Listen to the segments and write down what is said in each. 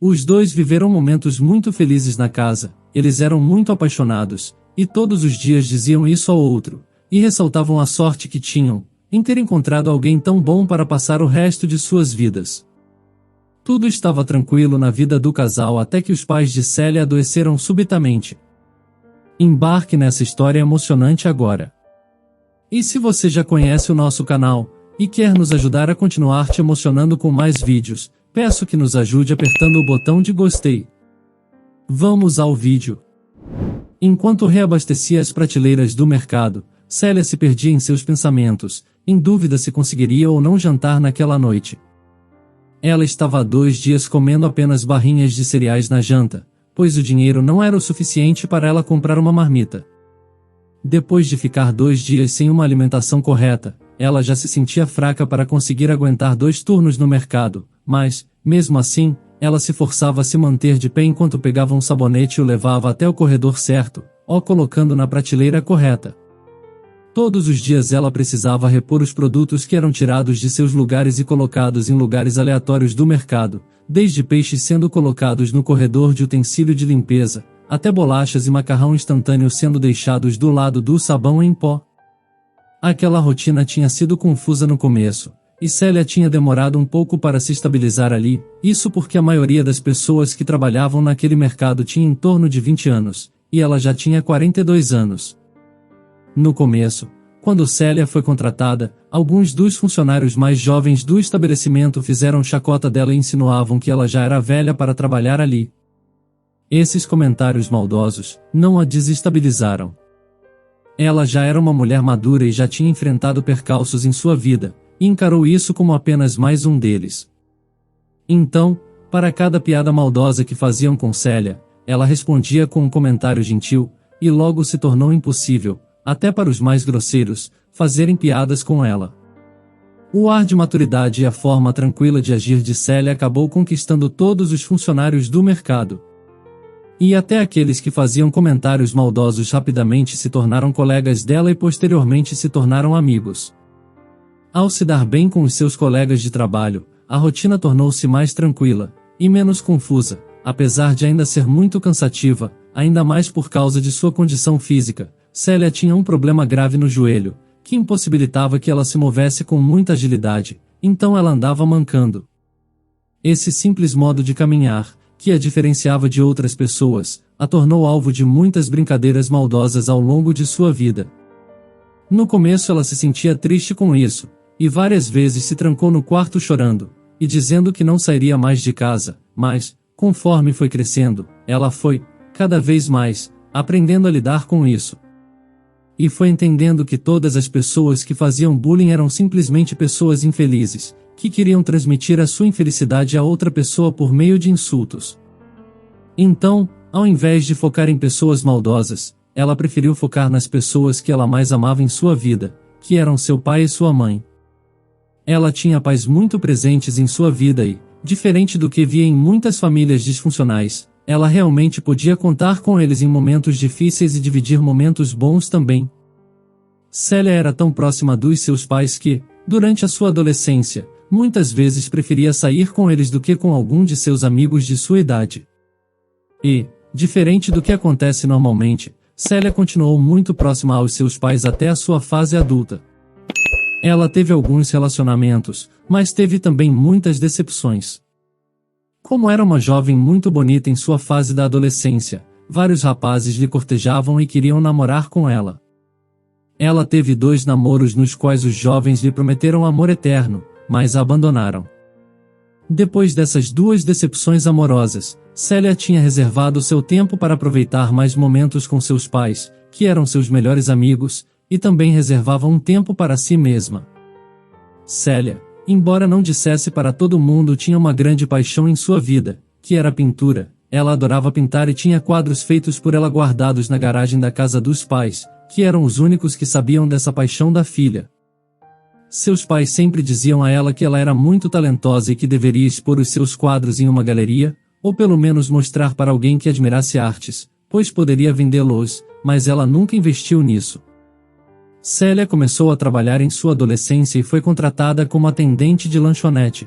Os dois viveram momentos muito felizes na casa, eles eram muito apaixonados, e todos os dias diziam isso ao outro, e ressaltavam a sorte que tinham, em ter encontrado alguém tão bom para passar o resto de suas vidas. Tudo estava tranquilo na vida do casal até que os pais de Célia adoeceram subitamente. Embarque nessa história emocionante agora. E se você já conhece o nosso canal, e quer nos ajudar a continuar te emocionando com mais vídeos, peço que nos ajude apertando o botão de gostei. Vamos ao vídeo. Enquanto reabastecia as prateleiras do mercado, Célia se perdia em seus pensamentos, em dúvida se conseguiria ou não jantar naquela noite. Ela estava há 2 dias comendo apenas barrinhas de cereais na janta, pois o dinheiro não era o suficiente para ela comprar uma marmita. Depois de ficar 2 dias sem uma alimentação correta, ela já se sentia fraca para conseguir aguentar 2 turnos no mercado, mas, mesmo assim, ela se forçava a se manter de pé enquanto pegava um sabonete e o levava até o corredor certo, ou colocando na prateleira correta. Todos os dias ela precisava repor os produtos que eram tirados de seus lugares e colocados em lugares aleatórios do mercado, desde peixes sendo colocados no corredor de utensílio de limpeza, até bolachas e macarrão instantâneo sendo deixados do lado do sabão em pó. Aquela rotina tinha sido confusa no começo, e Célia tinha demorado um pouco para se estabilizar ali, isso porque a maioria das pessoas que trabalhavam naquele mercado tinha em torno de 20 anos, e ela já tinha 42 anos. No começo, quando Célia foi contratada, alguns dos funcionários mais jovens do estabelecimento fizeram chacota dela e insinuavam que ela já era velha para trabalhar ali. Esses comentários maldosos não a desestabilizaram. Ela já era uma mulher madura e já tinha enfrentado percalços em sua vida, e encarou isso como apenas mais um deles. Então, para cada piada maldosa que faziam com Célia, ela respondia com um comentário gentil, e logo se tornou impossível, até para os mais grosseiros, fazerem piadas com ela. O ar de maturidade e a forma tranquila de agir de Célia acabou conquistando todos os funcionários do mercado. E até aqueles que faziam comentários maldosos rapidamente se tornaram colegas dela e posteriormente se tornaram amigos. Ao se dar bem com os seus colegas de trabalho, a rotina tornou-se mais tranquila, e menos confusa, apesar de ainda ser muito cansativa, ainda mais por causa de sua condição física. Célia tinha um problema grave no joelho, que impossibilitava que ela se movesse com muita agilidade, então ela andava mancando. Esse simples modo de caminhar, que a diferenciava de outras pessoas, a tornou alvo de muitas brincadeiras maldosas ao longo de sua vida. No começo ela se sentia triste com isso, e várias vezes se trancou no quarto chorando, e dizendo que não sairia mais de casa, mas, conforme foi crescendo, ela foi, cada vez mais, aprendendo a lidar com isso. E foi entendendo que todas as pessoas que faziam bullying eram simplesmente pessoas infelizes, que queriam transmitir a sua infelicidade a outra pessoa por meio de insultos. Então, ao invés de focar em pessoas maldosas, ela preferiu focar nas pessoas que ela mais amava em sua vida, que eram seu pai e sua mãe. Ela tinha pais muito presentes em sua vida e, diferente do que via em muitas famílias disfuncionais, ela realmente podia contar com eles em momentos difíceis e dividir momentos bons também. Célia era tão próxima dos seus pais que, durante a sua adolescência, muitas vezes preferia sair com eles do que com algum de seus amigos de sua idade. E, diferente do que acontece normalmente, Célia continuou muito próxima aos seus pais até a sua fase adulta. Ela teve alguns relacionamentos, mas teve também muitas decepções. Como era uma jovem muito bonita em sua fase da adolescência, vários rapazes lhe cortejavam e queriam namorar com ela. Ela teve 2 namoros nos quais os jovens lhe prometeram amor eterno, mas a abandonaram. Depois dessas 2 decepções amorosas, Célia tinha reservado seu tempo para aproveitar mais momentos com seus pais, que eram seus melhores amigos, e também reservava um tempo para si mesma. Célia, embora não dissesse para todo mundo, tinha uma grande paixão em sua vida, que era a pintura. Ela adorava pintar e tinha quadros feitos por ela guardados na garagem da casa dos pais, que eram os únicos que sabiam dessa paixão da filha. Seus pais sempre diziam a ela que ela era muito talentosa e que deveria expor os seus quadros em uma galeria, ou pelo menos mostrar para alguém que admirasse artes, pois poderia vendê-los, mas ela nunca investiu nisso. Célia começou a trabalhar em sua adolescência e foi contratada como atendente de lanchonete.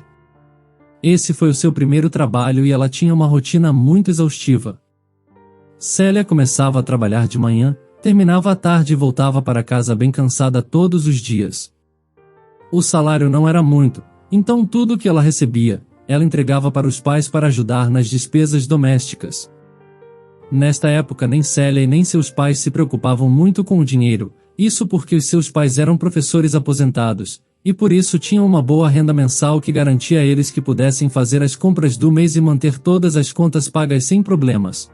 Esse foi o seu primeiro trabalho e ela tinha uma rotina muito exaustiva. Célia começava a trabalhar de manhã, terminava à tarde e voltava para casa bem cansada todos os dias. O salário não era muito, então tudo o que ela recebia, ela entregava para os pais para ajudar nas despesas domésticas. Nesta época nem Célia e nem seus pais se preocupavam muito com o dinheiro, isso porque os seus pais eram professores aposentados, e por isso tinham uma boa renda mensal que garantia a eles que pudessem fazer as compras do mês e manter todas as contas pagas sem problemas.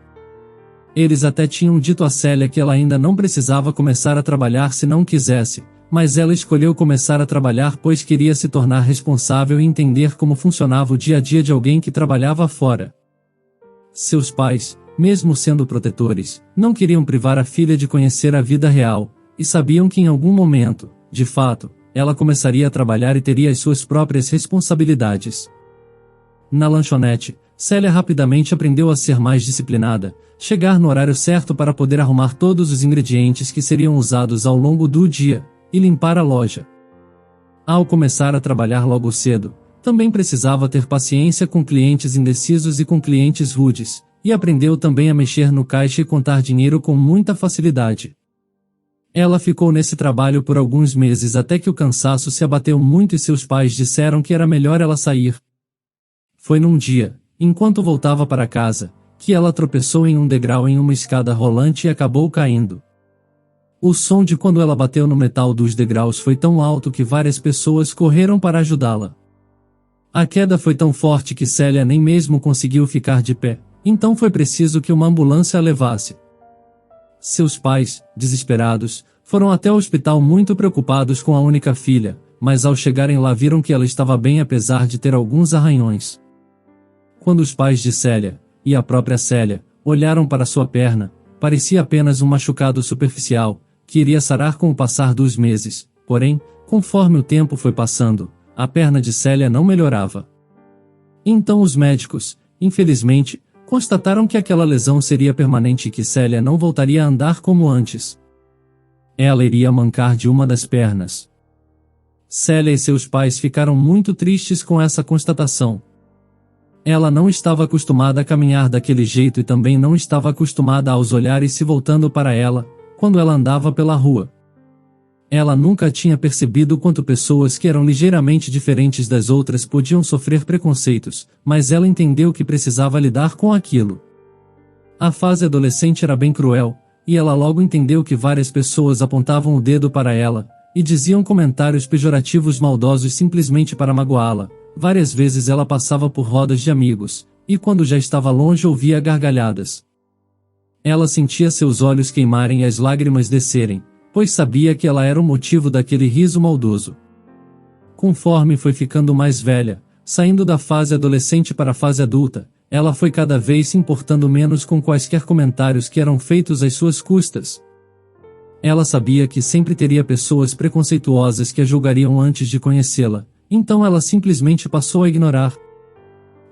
Eles até tinham dito a Célia que ela ainda não precisava começar a trabalhar se não quisesse, mas ela escolheu começar a trabalhar pois queria se tornar responsável e entender como funcionava o dia a dia de alguém que trabalhava fora. Seus pais, mesmo sendo protetores, não queriam privar a filha de conhecer a vida real, e sabiam que em algum momento, de fato, ela começaria a trabalhar e teria as suas próprias responsabilidades. Na lanchonete, Célia rapidamente aprendeu a ser mais disciplinada, chegar no horário certo para poder arrumar todos os ingredientes que seriam usados ao longo do dia, e limpar a loja. Ao começar a trabalhar logo cedo, também precisava ter paciência com clientes indecisos e com clientes rudes, e aprendeu também a mexer no caixa e contar dinheiro com muita facilidade. Ela ficou nesse trabalho por alguns meses até que o cansaço se abateu muito e seus pais disseram que era melhor ela sair. Foi num dia, enquanto voltava para casa, que ela tropeçou em um degrau em uma escada rolante e acabou caindo. O som de quando ela bateu no metal dos degraus foi tão alto que várias pessoas correram para ajudá-la. A queda foi tão forte que Célia nem mesmo conseguiu ficar de pé, então foi preciso que uma ambulância a levasse. Seus pais, desesperados, foram até o hospital muito preocupados com a única filha, mas ao chegarem lá viram que ela estava bem apesar de ter alguns arranhões. Quando os pais de Célia, e a própria Célia, olharam para sua perna, parecia apenas um machucado superficial, que iria sarar com o passar dos meses, porém, conforme o tempo foi passando, a perna de Célia não melhorava. Então os médicos, infelizmente, constataram que aquela lesão seria permanente e que Célia não voltaria a andar como antes. Ela iria mancar de uma das pernas. Célia e seus pais ficaram muito tristes com essa constatação. Ela não estava acostumada a caminhar daquele jeito e também não estava acostumada aos olhares se voltando para ela, quando ela andava pela rua. Ela nunca tinha percebido quanto pessoas que eram ligeiramente diferentes das outras podiam sofrer preconceitos, mas ela entendeu que precisava lidar com aquilo. A fase adolescente era bem cruel, e ela logo entendeu que várias pessoas apontavam o dedo para ela, e diziam comentários pejorativos maldosos simplesmente para magoá-la. Várias vezes ela passava por rodas de amigos, e quando já estava longe ouvia gargalhadas. Ela sentia seus olhos queimarem e as lágrimas descerem, pois sabia que ela era o motivo daquele riso maldoso. Conforme foi ficando mais velha, saindo da fase adolescente para a fase adulta, ela foi cada vez se importando menos com quaisquer comentários que eram feitos às suas custas. Ela sabia que sempre teria pessoas preconceituosas que a julgariam antes de conhecê-la, então ela simplesmente passou a ignorar.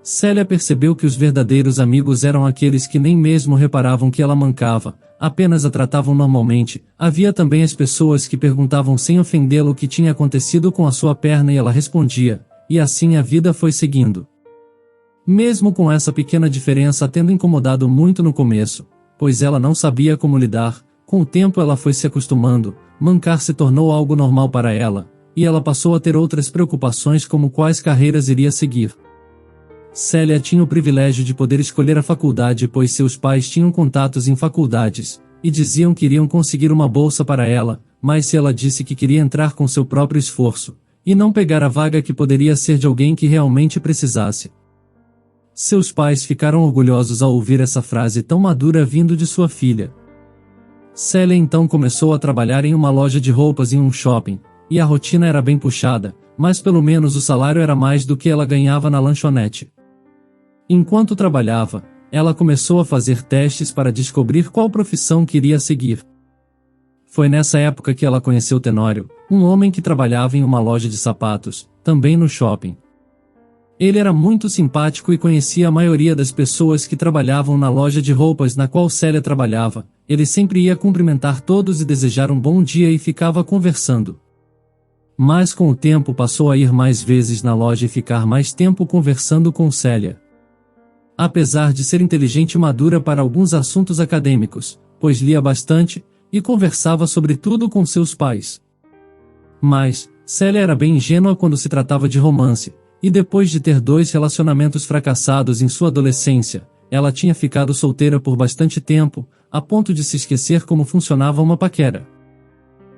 Célia percebeu que os verdadeiros amigos eram aqueles que nem mesmo reparavam que ela mancava, apenas a tratavam normalmente. Havia também as pessoas que perguntavam sem ofendê-la o que tinha acontecido com a sua perna e ela respondia, e assim a vida foi seguindo. Mesmo com essa pequena diferença tendo incomodado muito no começo, pois ela não sabia como lidar, com o tempo ela foi se acostumando, mancar se tornou algo normal para ela, e ela passou a ter outras preocupações como quais carreiras iria seguir. Célia tinha o privilégio de poder escolher a faculdade pois seus pais tinham contatos em faculdades, e diziam que iriam conseguir uma bolsa para ela, mas se ela disse que queria entrar com seu próprio esforço, e não pegar a vaga que poderia ser de alguém que realmente precisasse. Seus pais ficaram orgulhosos ao ouvir essa frase tão madura vindo de sua filha. Célia então começou a trabalhar em uma loja de roupas em um shopping, e a rotina era bem puxada, mas pelo menos o salário era mais do que ela ganhava na lanchonete. Enquanto trabalhava, ela começou a fazer testes para descobrir qual profissão queria seguir. Foi nessa época que ela conheceu Tenório, um homem que trabalhava em uma loja de sapatos, também no shopping. Ele era muito simpático e conhecia a maioria das pessoas que trabalhavam na loja de roupas na qual Célia trabalhava. Ele sempre ia cumprimentar todos e desejar um bom dia e ficava conversando. Mas com o tempo passou a ir mais vezes na loja e ficar mais tempo conversando com Célia. Apesar de ser inteligente e madura para alguns assuntos acadêmicos, pois lia bastante, e conversava sobre tudo com seus pais. Mas, Célia era bem ingênua quando se tratava de romance, e depois de ter 2 relacionamentos fracassados em sua adolescência, ela tinha ficado solteira por bastante tempo, a ponto de se esquecer como funcionava uma paquera.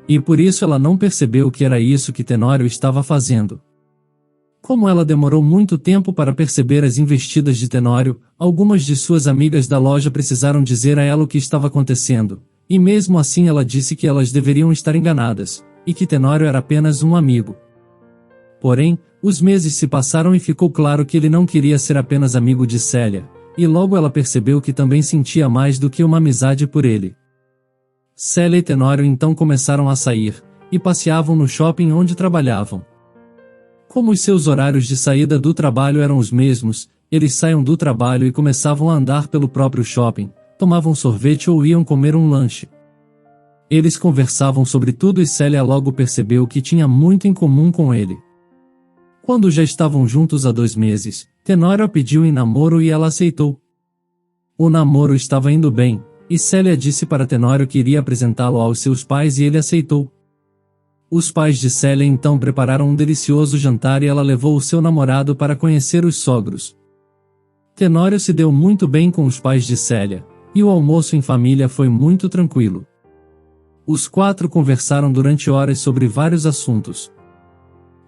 E por isso ela não percebeu que era isso que Tenório estava fazendo. Como ela demorou muito tempo para perceber as investidas de Tenório, algumas de suas amigas da loja precisaram dizer a ela o que estava acontecendo, e mesmo assim ela disse que elas deveriam estar enganadas, e que Tenório era apenas um amigo. Porém, os meses se passaram e ficou claro que ele não queria ser apenas amigo de Célia, e logo ela percebeu que também sentia mais do que uma amizade por ele. Célia e Tenório então começaram a sair, e passeavam no shopping onde trabalhavam. Como os seus horários de saída do trabalho eram os mesmos, eles saíam do trabalho e começavam a andar pelo próprio shopping, tomavam sorvete ou iam comer um lanche. Eles conversavam sobre tudo e Célia logo percebeu que tinha muito em comum com ele. Quando já estavam juntos há 2 meses, Tenório a pediu em namoro e ela aceitou. O namoro estava indo bem, e Célia disse para Tenório que iria apresentá-lo aos seus pais e ele aceitou. Os pais de Célia então prepararam um delicioso jantar e ela levou o seu namorado para conhecer os sogros. Tenório se deu muito bem com os pais de Célia, e o almoço em família foi muito tranquilo. Os 4 conversaram durante horas sobre vários assuntos.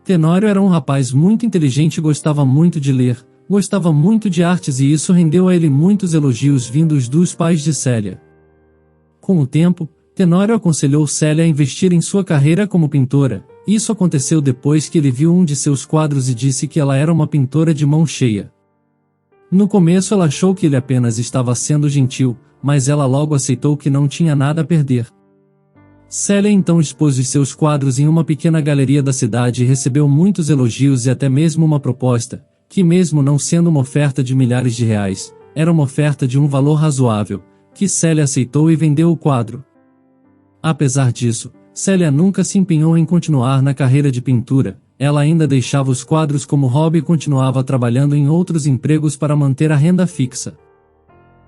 Tenório era um rapaz muito inteligente e gostava muito de ler, gostava muito de artes e isso rendeu a ele muitos elogios vindos dos pais de Célia. Com o tempo, Tenório aconselhou Célia a investir em sua carreira como pintora. Isso aconteceu depois que ele viu um de seus quadros e disse que ela era uma pintora de mão cheia. No começo ela achou que ele apenas estava sendo gentil, mas ela logo aceitou que não tinha nada a perder. Célia então expôs os seus quadros em uma pequena galeria da cidade e recebeu muitos elogios e até mesmo uma proposta, que mesmo não sendo uma oferta de milhares de reais, era uma oferta de um valor razoável, que Célia aceitou e vendeu o quadro. Apesar disso, Célia nunca se empenhou em continuar na carreira de pintura, ela ainda deixava os quadros como hobby e continuava trabalhando em outros empregos para manter a renda fixa.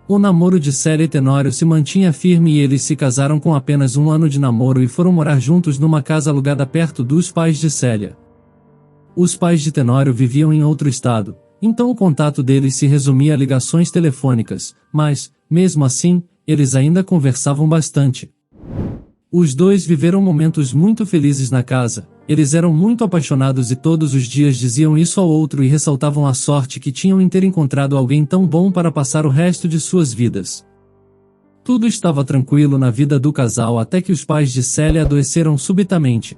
O namoro de Célia e Tenório se mantinha firme e eles se casaram com apenas 1 ano de namoro e foram morar juntos numa casa alugada perto dos pais de Célia. Os pais de Tenório viviam em outro estado, então o contato deles se resumia a ligações telefônicas, mas, mesmo assim, eles ainda conversavam bastante. Os 2 viveram momentos muito felizes na casa, eles eram muito apaixonados e todos os dias diziam isso ao outro e ressaltavam a sorte que tinham em ter encontrado alguém tão bom para passar o resto de suas vidas. Tudo estava tranquilo na vida do casal até que os pais de Célia adoeceram subitamente.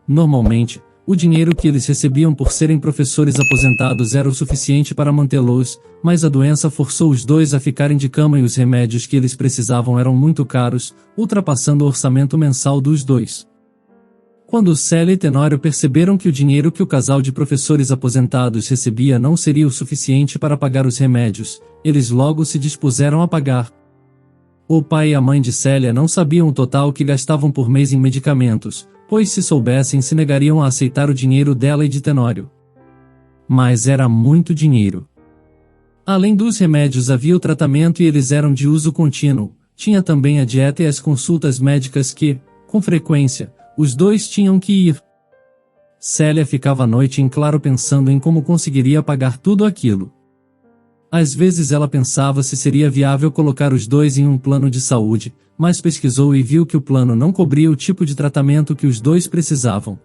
Normalmente, o dinheiro que eles recebiam por serem professores aposentados era o suficiente para mantê-los, mas a doença forçou os 2 a ficarem de cama e os remédios que eles precisavam eram muito caros, ultrapassando o orçamento mensal dos 2. Quando Célia e Tenório perceberam que o dinheiro que o casal de professores aposentados recebia não seria o suficiente para pagar os remédios, eles logo se dispuseram a pagar. O pai e a mãe de Célia não sabiam o total que gastavam por mês em medicamentos, pois se soubessem se negariam a aceitar o dinheiro dela e de Tenório. Mas era muito dinheiro. Além dos remédios havia o tratamento e eles eram de uso contínuo, tinha também a dieta e as consultas médicas que, com frequência, os 2 tinham que ir. Célia ficava a noite em claro pensando em como conseguiria pagar tudo aquilo. Às vezes ela pensava se seria viável colocar os 2 em um plano de saúde, mas pesquisou e viu que o plano não cobria o tipo de tratamento que os 2 precisavam.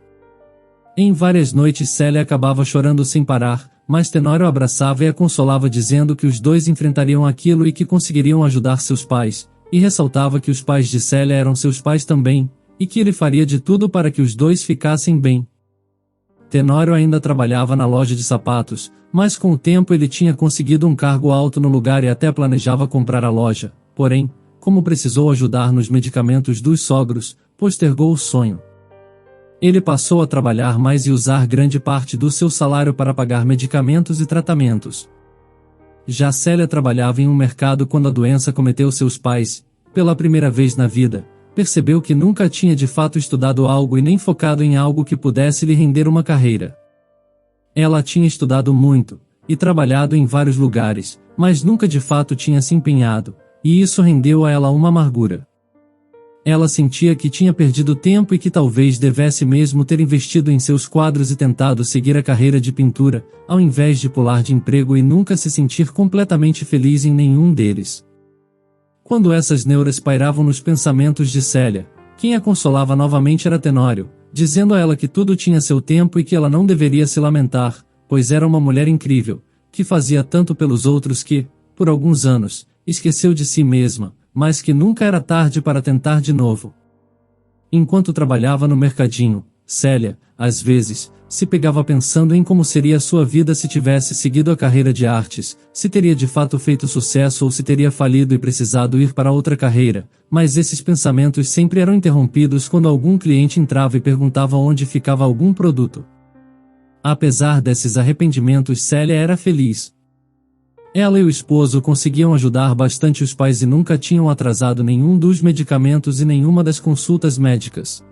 Em várias noites Célia acabava chorando sem parar, mas Tenório a abraçava e a consolava dizendo que os 2 enfrentariam aquilo e que conseguiriam ajudar seus pais, e ressaltava que os pais de Célia eram seus pais também, e que ele faria de tudo para que os 2 ficassem bem. Tenório ainda trabalhava na loja de sapatos, mas com o tempo ele tinha conseguido um cargo alto no lugar e até planejava comprar a loja, porém, como precisou ajudar nos medicamentos dos sogros, postergou o sonho. Ele passou a trabalhar mais e usar grande parte do seu salário para pagar medicamentos e tratamentos. Já Célia trabalhava em um mercado quando a doença cometeu seus pais, pela primeira vez na vida, percebeu que nunca tinha de fato estudado algo e nem focado em algo que pudesse lhe render uma carreira. Ela tinha estudado muito, e trabalhado em vários lugares, mas nunca de fato tinha se empenhado, e isso rendeu a ela uma amargura. Ela sentia que tinha perdido tempo e que talvez devesse mesmo ter investido em seus quadros e tentado seguir a carreira de pintura, ao invés de pular de emprego e nunca se sentir completamente feliz em nenhum deles. Quando essas neuras pairavam nos pensamentos de Célia, quem a consolava novamente era Tenório, dizendo a ela que tudo tinha seu tempo e que ela não deveria se lamentar, pois era uma mulher incrível, que fazia tanto pelos outros que, por alguns anos, esqueceu de si mesma, mas que nunca era tarde para tentar de novo. Enquanto trabalhava no mercadinho, Célia, às vezes, se pegava pensando em como seria sua vida se tivesse seguido a carreira de artes, se teria de fato feito sucesso ou se teria falido e precisado ir para outra carreira, mas esses pensamentos sempre eram interrompidos quando algum cliente entrava e perguntava onde ficava algum produto. Apesar desses arrependimentos, Célia era feliz. Ela e o esposo conseguiam ajudar bastante os pais e nunca tinham atrasado nenhum dos medicamentos e nenhuma das consultas médicas.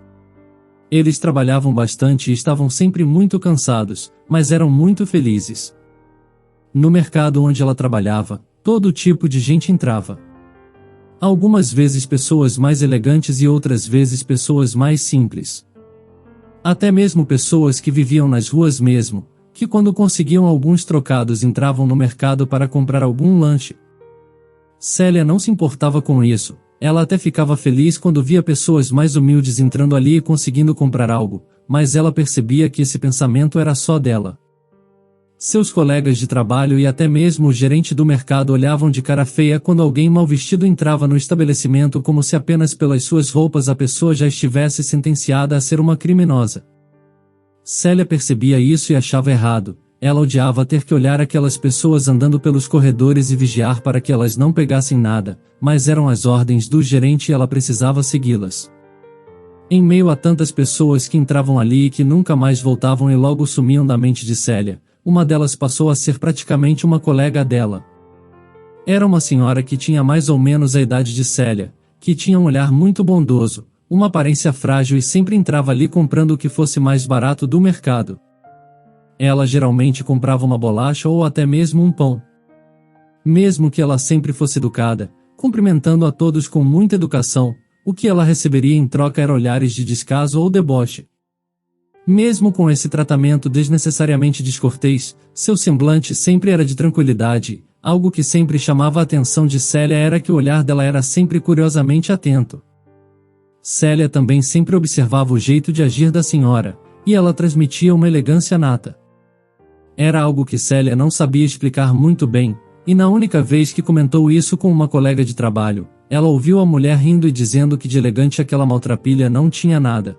Eles trabalhavam bastante e estavam sempre muito cansados, mas eram muito felizes. No mercado onde ela trabalhava, todo tipo de gente entrava. Algumas vezes pessoas mais elegantes e outras vezes pessoas mais simples. Até mesmo pessoas que viviam nas ruas mesmo, que quando conseguiam alguns trocados entravam no mercado para comprar algum lanche. Célia não se importava com isso, ela até ficava feliz quando via pessoas mais humildes entrando ali e conseguindo comprar algo, mas ela percebia que esse pensamento era só dela. Seus colegas de trabalho e até mesmo o gerente do mercado olhavam de cara feia quando alguém mal vestido entrava no estabelecimento como se apenas pelas suas roupas a pessoa já estivesse sentenciada a ser uma criminosa. Célia percebia isso e achava errado, ela odiava ter que olhar aquelas pessoas andando pelos corredores e vigiar para que elas não pegassem nada, mas eram as ordens do gerente e ela precisava segui-las. Em meio a tantas pessoas que entravam ali e que nunca mais voltavam e logo sumiam da mente de Célia, uma delas passou a ser praticamente uma colega dela. Era uma senhora que tinha mais ou menos a idade de Célia, que tinha um olhar muito bondoso, uma aparência frágil e sempre entrava ali comprando o que fosse mais barato do mercado. Ela geralmente comprava uma bolacha ou até mesmo um pão. Mesmo que ela sempre fosse educada, cumprimentando a todos com muita educação, o que ela receberia em troca era olhares de descaso ou deboche. Mesmo com esse tratamento desnecessariamente descortês, seu semblante sempre era de tranquilidade, algo que sempre chamava a atenção de Célia era que o olhar dela era sempre curiosamente atento. Célia também sempre observava o jeito de agir da senhora, e ela transmitia uma elegância nata. Era algo que Célia não sabia explicar muito bem, e na única vez que comentou isso com uma colega de trabalho, ela ouviu a mulher rindo e dizendo que de elegante aquela maltrapilha não tinha nada.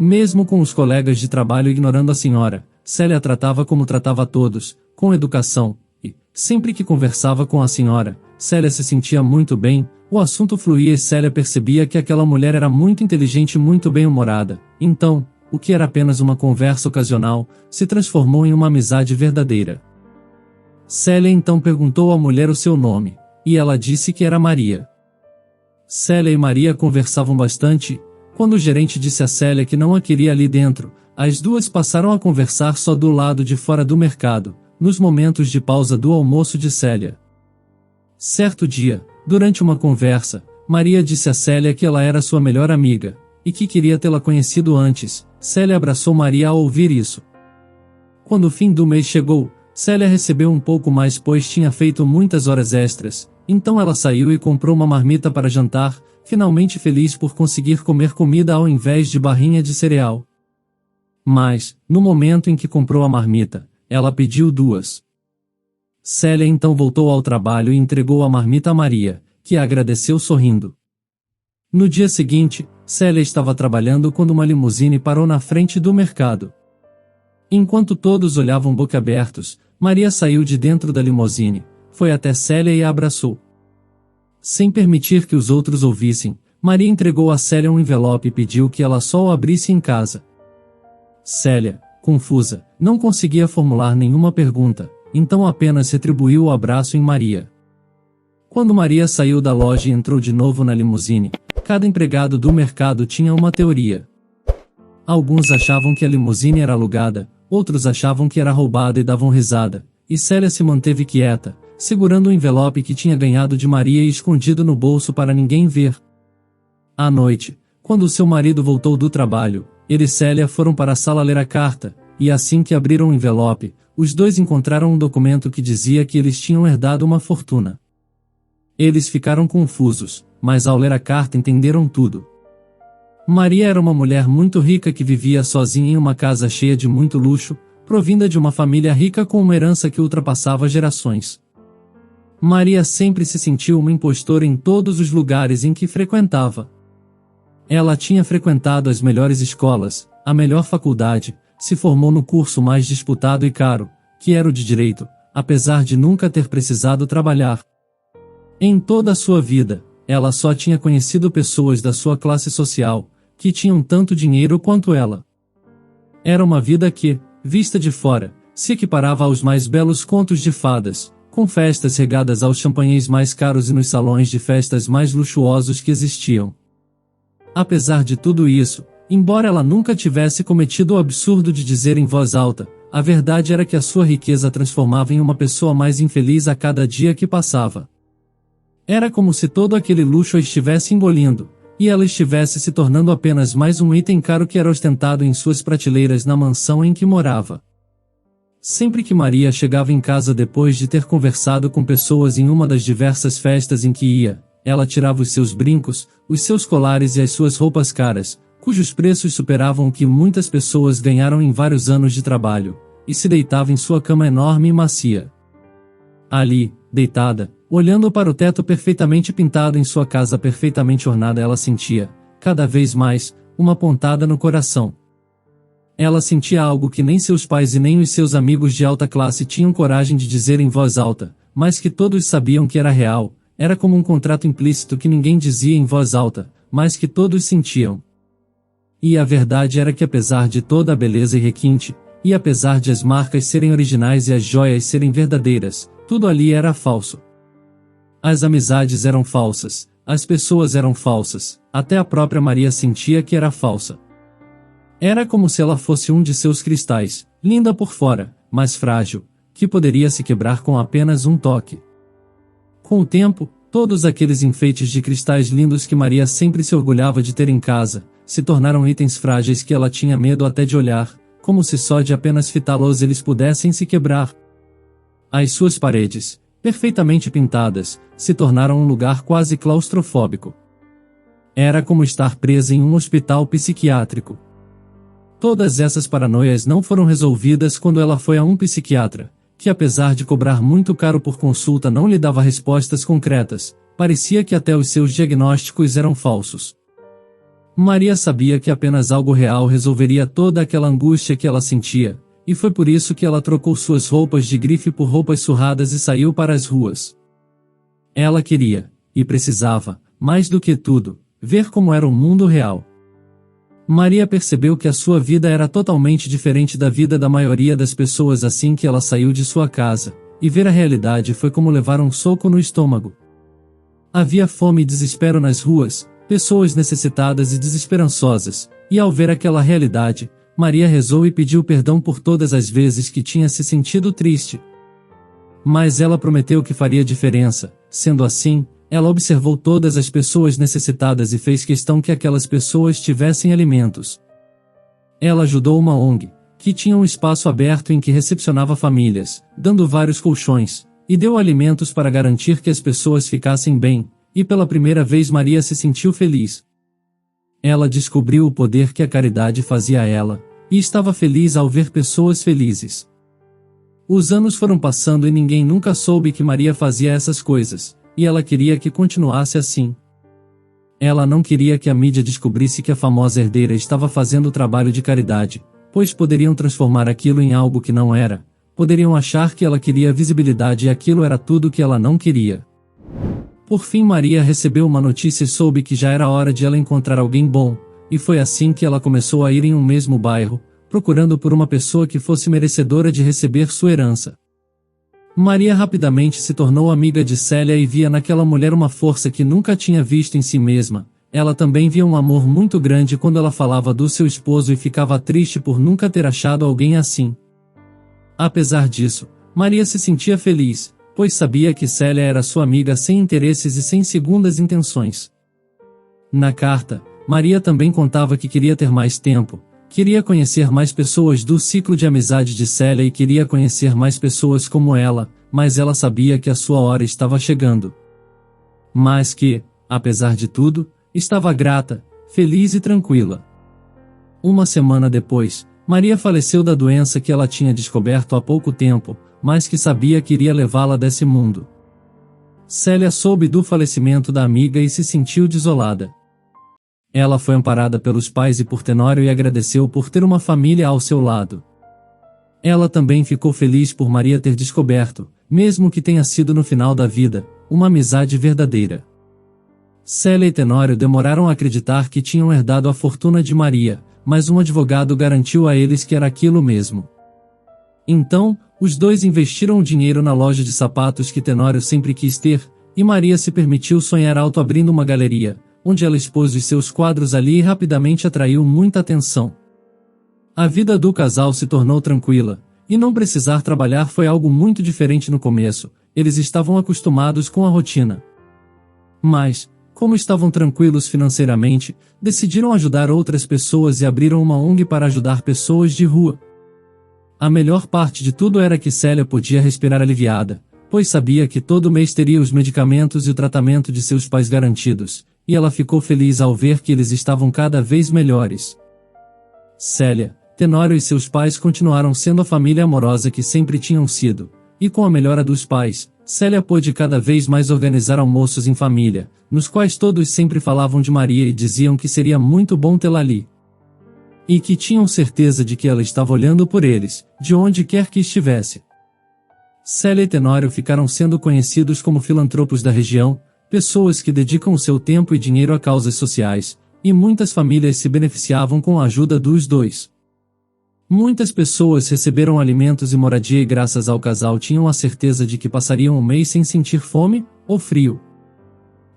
Mesmo com os colegas de trabalho ignorando a senhora, Célia tratava como tratava a todos, com educação, e, sempre que conversava com a senhora, Célia se sentia muito bem, o assunto fluía e Célia percebia que aquela mulher era muito inteligente e muito bem-humorada. Então, o que era apenas uma conversa ocasional, se transformou em uma amizade verdadeira. Célia então perguntou à mulher o seu nome, e ela disse que era Maria. Célia e Maria conversavam bastante. Quando o gerente disse a Célia que não a queria ali dentro, as duas passaram a conversar só do lado de fora do mercado, nos momentos de pausa do almoço de Célia. Certo dia, durante uma conversa, Maria disse a Célia que ela era sua melhor amiga, e que queria tê-la conhecido antes. Célia abraçou Maria ao ouvir isso. Quando o fim do mês chegou, Célia recebeu um pouco mais pois tinha feito muitas horas extras, então ela saiu e comprou uma marmita para jantar, finalmente feliz por conseguir comer comida ao invés de barrinha de cereal. Mas, no momento em que comprou a marmita, ela pediu duas. Célia então voltou ao trabalho e entregou a marmita a Maria, que a agradeceu sorrindo. No dia seguinte, Célia estava trabalhando quando uma limusine parou na frente do mercado. Enquanto todos olhavam boquiabertos, Maria saiu de dentro da limusine, foi até Célia e a abraçou. Sem permitir que os outros ouvissem, Maria entregou a Célia um envelope e pediu que ela só o abrisse em casa. Célia, confusa, não conseguia formular nenhuma pergunta, então apenas retribuiu o abraço em Maria. Quando Maria saiu da loja e entrou de novo na limusine, Cada empregado do mercado tinha uma teoria. Alguns achavam que a limusine era alugada, outros achavam que era roubada e davam risada, e Célia se manteve quieta, segurando o envelope que tinha ganhado de Maria e escondido no bolso para ninguém ver. À noite, quando seu marido voltou do trabalho, ele e Célia foram para a sala ler a carta, e assim que abriram o envelope, os dois encontraram um documento que dizia que eles tinham herdado uma fortuna. Eles ficaram confusos, mas ao ler a carta entenderam tudo. Maria era uma mulher muito rica que vivia sozinha em uma casa cheia de muito luxo, provinda de uma família rica com uma herança que ultrapassava gerações. Maria sempre se sentiu uma impostora em todos os lugares em que frequentava. Ela tinha frequentado as melhores escolas, a melhor faculdade, se formou no curso mais disputado e caro, que era o de direito, apesar de nunca ter precisado trabalhar. Em toda a sua vida, ela só tinha conhecido pessoas da sua classe social, que tinham tanto dinheiro quanto ela. Era uma vida que, vista de fora, se equiparava aos mais belos contos de fadas, com festas regadas aos champanhéis mais caros e nos salões de festas mais luxuosos que existiam. Apesar de tudo isso, embora ela nunca tivesse cometido o absurdo de dizer em voz alta, a verdade era que a sua riqueza a transformava em uma pessoa mais infeliz a cada dia que passava. Era como se todo aquele luxo a estivesse engolindo, e ela estivesse se tornando apenas mais um item caro que era ostentado em suas prateleiras na mansão em que morava. Sempre que Maria chegava em casa depois de ter conversado com pessoas em uma das diversas festas em que ia, ela tirava os seus brincos, os seus colares e as suas roupas caras, cujos preços superavam o que muitas pessoas ganharam em vários anos de trabalho, e se deitava em sua cama enorme e macia. Ali, deitada, olhando para o teto perfeitamente pintado em sua casa perfeitamente ornada, ela sentia, cada vez mais, uma pontada no coração. Ela sentia algo que nem seus pais e nem os seus amigos de alta classe tinham coragem de dizer em voz alta, mas que todos sabiam que era real. Era como um contrato implícito que ninguém dizia em voz alta, mas que todos sentiam. E a verdade era que apesar de toda a beleza e requinte, e apesar de as marcas serem originais e as joias serem verdadeiras, tudo ali era falso. As amizades eram falsas, as pessoas eram falsas, até a própria Maria sentia que era falsa. Era como se ela fosse um de seus cristais, linda por fora, mas frágil, que poderia se quebrar com apenas um toque. Com o tempo, todos aqueles enfeites de cristais lindos que Maria sempre se orgulhava de ter em casa, se tornaram itens frágeis que ela tinha medo até de olhar, como se só de apenas fitá-los eles pudessem se quebrar. As suas paredes, perfeitamente pintadas, se tornaram um lugar quase claustrofóbico. Era como estar presa em um hospital psiquiátrico. Todas essas paranoias não foram resolvidas quando ela foi a um psiquiatra, que apesar de cobrar muito caro por consulta não lhe dava respostas concretas, parecia que até os seus diagnósticos eram falsos. Maria sabia que apenas algo real resolveria toda aquela angústia que ela sentia, e foi por isso que ela trocou suas roupas de grife por roupas surradas e saiu para as ruas. Ela queria, e precisava, mais do que tudo, ver como era o mundo real. Maria percebeu que a sua vida era totalmente diferente da vida da maioria das pessoas assim que ela saiu de sua casa, e ver a realidade foi como levar um soco no estômago. Havia fome e desespero nas ruas, pessoas necessitadas e desesperançosas, e ao ver aquela realidade, Maria rezou e pediu perdão por todas as vezes que tinha se sentido triste. Mas ela prometeu que faria diferença. Sendo assim, ela observou todas as pessoas necessitadas e fez questão que aquelas pessoas tivessem alimentos. Ela ajudou uma ONG, que tinha um espaço aberto em que recepcionava famílias, dando vários colchões, e deu alimentos para garantir que as pessoas ficassem bem, e pela primeira vez Maria se sentiu feliz. Ela descobriu o poder que a caridade fazia a ela, e estava feliz ao ver pessoas felizes. Os anos foram passando e ninguém nunca soube que Maria fazia essas coisas, e ela queria que continuasse assim. Ela não queria que a mídia descobrisse que a famosa herdeira estava fazendo trabalho de caridade, pois poderiam transformar aquilo em algo que não era, poderiam achar que ela queria visibilidade e aquilo era tudo que ela não queria. Por fim Maria recebeu uma notícia e soube que já era hora de ela encontrar alguém bom, e foi assim que ela começou a ir em um mesmo bairro, procurando por uma pessoa que fosse merecedora de receber sua herança. Maria rapidamente se tornou amiga de Célia e via naquela mulher uma força que nunca tinha visto em si mesma, ela também via um amor muito grande quando ela falava do seu esposo e ficava triste por nunca ter achado alguém assim. Apesar disso, Maria se sentia feliz, pois sabia que Célia era sua amiga sem interesses e sem segundas intenções. Na carta, Maria também contava que queria ter mais tempo, queria conhecer mais pessoas do ciclo de amizade de Célia e queria conhecer mais pessoas como ela, mas ela sabia que a sua hora estava chegando. Mas que, apesar de tudo, estava grata, feliz e tranquila. Uma semana depois, Maria faleceu da doença que ela tinha descoberto há pouco tempo, mas que sabia que iria levá-la desse mundo. Célia soube do falecimento da amiga e se sentiu desolada. Ela foi amparada pelos pais e por Tenório e agradeceu por ter uma família ao seu lado. Ela também ficou feliz por Maria ter descoberto, mesmo que tenha sido no final da vida, uma amizade verdadeira. Célia e Tenório demoraram a acreditar que tinham herdado a fortuna de Maria, mas um advogado garantiu a eles que era aquilo mesmo. Então, os dois investiram o dinheiro na loja de sapatos que Tenório sempre quis ter, e Maria se permitiu sonhar alto abrindo uma galeria, onde ela expôs os seus quadros ali e rapidamente atraiu muita atenção. A vida do casal se tornou tranquila, e não precisar trabalhar foi algo muito diferente no começo, eles estavam acostumados com a rotina. Mas, como estavam tranquilos financeiramente, decidiram ajudar outras pessoas e abriram uma ONG para ajudar pessoas de rua. A melhor parte de tudo era que Célia podia respirar aliviada, pois sabia que todo mês teria os medicamentos e o tratamento de seus pais garantidos, e ela ficou feliz ao ver que eles estavam cada vez melhores. Célia, Tenório e seus pais continuaram sendo a família amorosa que sempre tinham sido, e com a melhora dos pais, Célia pôde cada vez mais organizar almoços em família, nos quais todos sempre falavam de Maria e diziam que seria muito bom tê-la ali. E que tinham certeza de que ela estava olhando por eles, de onde quer que estivesse. Célia e Tenório ficaram sendo conhecidos como filantropos da região, pessoas que dedicam o seu tempo e dinheiro a causas sociais, e muitas famílias se beneficiavam com a ajuda dos dois. Muitas pessoas receberam alimentos e moradia e graças ao casal tinham a certeza de que passariam um mês sem sentir fome ou frio.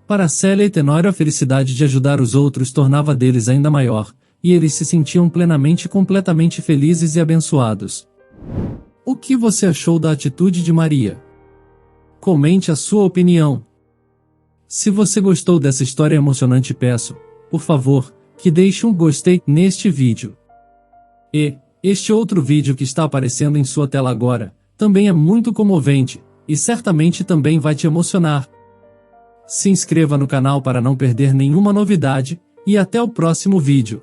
Para Célia e Tenório a felicidade de ajudar os outros tornava deles ainda maior, e eles se sentiam plenamente e completamente felizes e abençoados. O que você achou da atitude de Maria? Comente a sua opinião. Se você gostou dessa história emocionante, peço, por favor, que deixe um gostei neste vídeo. E este outro vídeo que está aparecendo em sua tela agora, também é muito comovente, e certamente também vai te emocionar. Se inscreva no canal para não perder nenhuma novidade, e até o próximo vídeo.